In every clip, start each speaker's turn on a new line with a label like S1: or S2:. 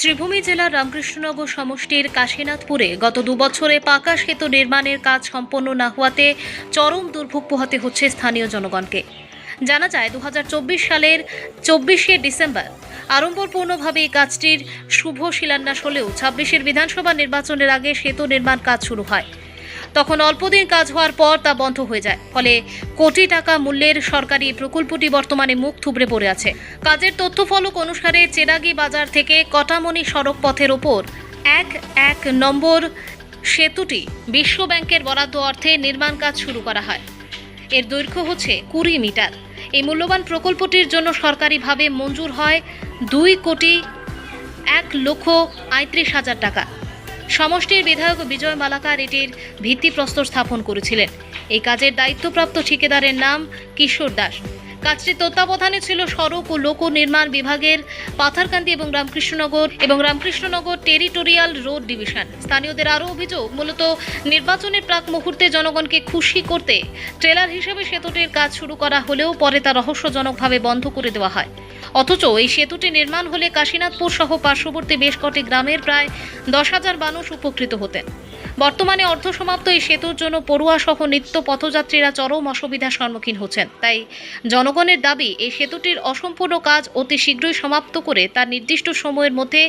S1: শ্রীভূমি জেলার রামকৃষ্ণনগর সমষ্টির কাশীনাথপুরে গত 2 বছরে পাকা সেতু নির্মাণের কাজ সম্পন্ন না হওয়াতে চরম দুর্ভোগ পোহাতে হচ্ছে স্থানীয় জনগণকে। জানা যায় 2024 সালের 24শে ডিসেম্বর আড়ম্বরপূর্ণভাবে এই কাজটির শুভ শিলান্যাস হলেও 26এর বিধানসভা নির্বাচনের আগে সেতু নির্মাণ কাজ শুরু হয়। তখন অল্পদিন কাজ হওয়ার পর তা বন্ধ হয়ে যায়, ফলে কোটি টাকা মূল্যের সরকারি প্রকল্পটি বর্তমানে মুখ থুবড়ে পড়ে আছে। কাজের তথ্যফলক অনুসারে চেরাগি বাজার থেকে কটামনি সড়ক পথের ওপর 1 নম্বর সেতুটি বিশ্ব ব্যাংকের বরাদ্দ অর্থে নির্মাণ কাজ শুরু করা হয়। এর দৈর্ঘ্য হচ্ছে 20 মিটার। এই মূল্যবান প্রকল্পটির জন্য সরকারিভাবে মঞ্জুর হয় 2,01,35,000 টাকা। সমষ্টির বিধায়ক বিজয় মালাকার এটির ভিত্তিপ্রস্তর স্থাপন করেছিলেন। এই কাজের দায়িত্বপ্রাপ্ত ঠিকাদারের নাম কিশোর দাস। কাজটির তত্ত্বাবধানে ছিল সড়ক ও লোক নির্মাণ বিভাগের পাথারকান্দি এবং রামকৃষ্ণনগর টেরিটোরিয়াল রোড ডিভিশন। স্থানীয়দের আরও অভিযোগ, মূলত নির্বাচনের প্রাক মুহূর্তে জনগণকে খুশি করতে ট্রেলার হিসেবে সেতুটির কাজ শুরু করা হলেও পরে তা রহস্যজনকভাবে বন্ধ করে দেওয়া হয়। অথচ এই সেতুটি নির্মাণ হলে কাশীনাথপুর সহ পার্শ্ববর্তী বেশ কটি গ্রামের প্রায় 10,000 মানুষ উপকৃত হতেন। বর্তমানে অর্ধসমাপ্ত এই সেতুর জন্য পড়ুয়া সহ নিত্য পথযাত্রীরা চরম অসুবিধার সম্মুখীন হচ্ছেন। তাই জনগণের দাবি, এই সেতুটির অসম্পূর্ণ কাজ অতি শীঘ্রই সমাপ্ত করে তার নির্দিষ্ট সময়ের মধ্যে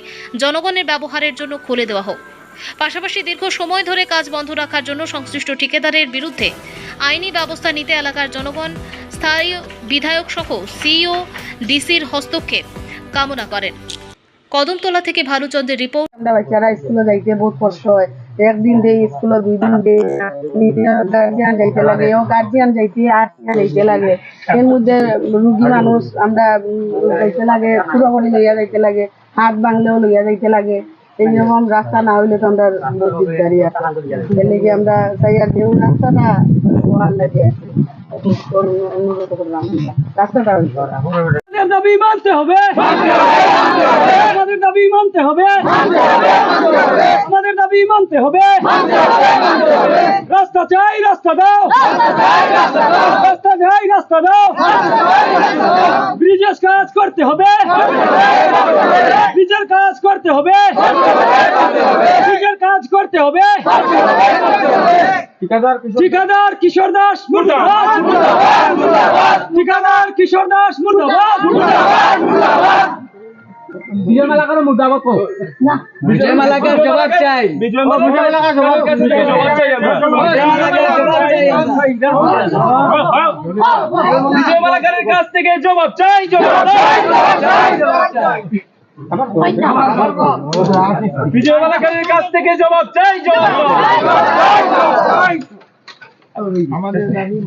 S1: জনগণের ব্যবহারের জন্য খুলে দেওয়া হোক। পাশাপাশি দীর্ঘ সময় ধরে কাজ বন্ধ রাখার জন্য সংশ্লিষ্ট ঠিকাদারের বিরুদ্ধে আইনি ব্যবস্থা নিতে এলাকার জনগণ স্থায়ী বিধায়ক সহ সিইও ডিসির হস্তক্ষেপ কামনা করেন। কদমতলা থেকে ভানুচন্দ্রের রিপোর্ট।
S2: আমরা বাচ্চারা স্কুলে যাইতে বহুত কষ্ট হয়। একদিন দেই স্কুলে, 2 দিন দেই, গার্জিয়ান যাইতে লাগে, গার্জিয়ান যাইতে আর যাইতে লাগে। এর মধ্যে রুগী মানুষ আমরা যাইতে লাগে, পুরোপুরি লইয়া যাইতে লাগে, হাত ভাঙলেও লইয়া যাইতে লাগে। এইরকম রাস্তা না হইলে তো আমরা দিকদারি আছে। এর লেগে আমরা চাই আর কেউ রাস্তাটা বহাল লাগে, অনুরোধ করলাম রাস্তাটা
S3: আমাদের দাবি মানতে হবে, আমাদের দাবি মানতে হবে, আমাদের দাবি মানতে হবে। রাস্তা চাই, রাস্তা দাও, রাস্তা চাই, রাস্তা দাও। ব্রিজের কাজ করতে হবে, ব্রিজের কাজ করতে হবে, ব্রিজের কাজ করতে হবে। ঠিকাদার কিশোর দাস মুর্দাবাদ, ঠিকাদার কিশোর দাস মুর্দাবাদ। বিজয় মালাকার মুর্দাবাদ কো না, বিজয় মালাকার জবাব চাই, বিজয় মালাকার জবাব চাই, জবাব চাই, বিজয় মালাকারের কাছ থেকে জবাব চাই, জবাব চাই, জবাব চাই। বিজয় মালাকারের কাছ থেকে জবাব চাই, জবাব চাই। আমাদের দাবি